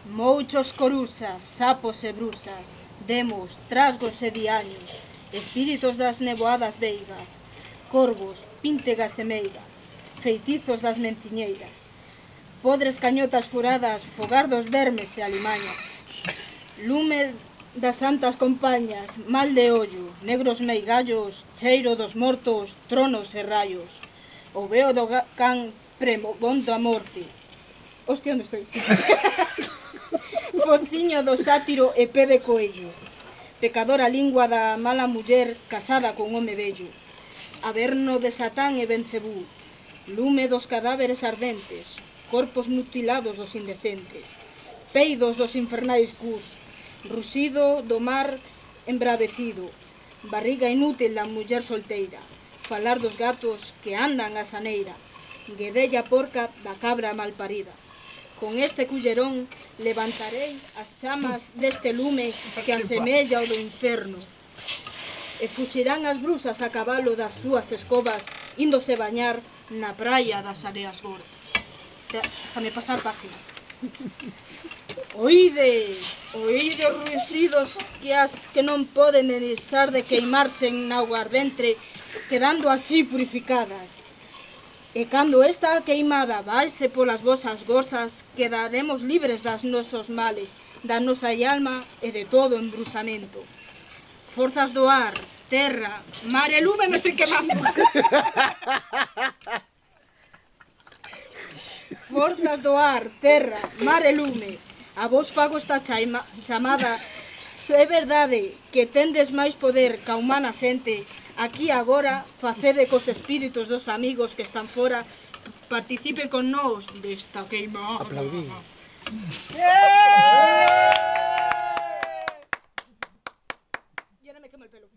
Mouchos corusas, sapos e brusas, demos, trasgos e diaños, espíritos das nevoadas veigas, corvos, píntegas e meigas, feitizos das menciñeiras, podres cañotas furadas, fogar dos vermes e alimañas, lume das santas compañas, mal de ollo, negros meigallos, cheiro dos mortos, tronos e raios, o veo do can premogondo a morte. Hostia, onde estou? Fociño do sátiro e pé de coello, pecadora lingua da mala muller casada con home vello, averno de Satán e Bencebú, lume dos cadáveres ardentes, corpos mutilados dos indecentes, peidos dos infernais cus, rusido do mar embravecido, barriga inútil da muller solteira, falar dos gatos que andan a saneira, guedella porca da cabra malparida. Con este cullerón levantarei as chamas deste lume que asemella o do inferno, e fuxirán as brusas a cabalo das súas escobas índose bañar na praia das areas gordas. Déjame pasar página. Oíde, oíde os ruizidos que non poden deixar de queimarse en auga ardente, quedando así purificadas. E cando esta queimada vaise polas vosas gozas, quedaremos libres das nosos males, da nosa alma e de todo embrusamento. Forzas do ar, terra, mar e lume, me estoy quemando. Forzas do ar, terra, mar e lume, a vos fago esta chamada. Se é verdade que tendes máis poder ca humana xente, aquí agora facede cos espíritos dos amigos que están fora, participen con nós desta queimada. Aplaudí. Y ahora me quemo el pelo.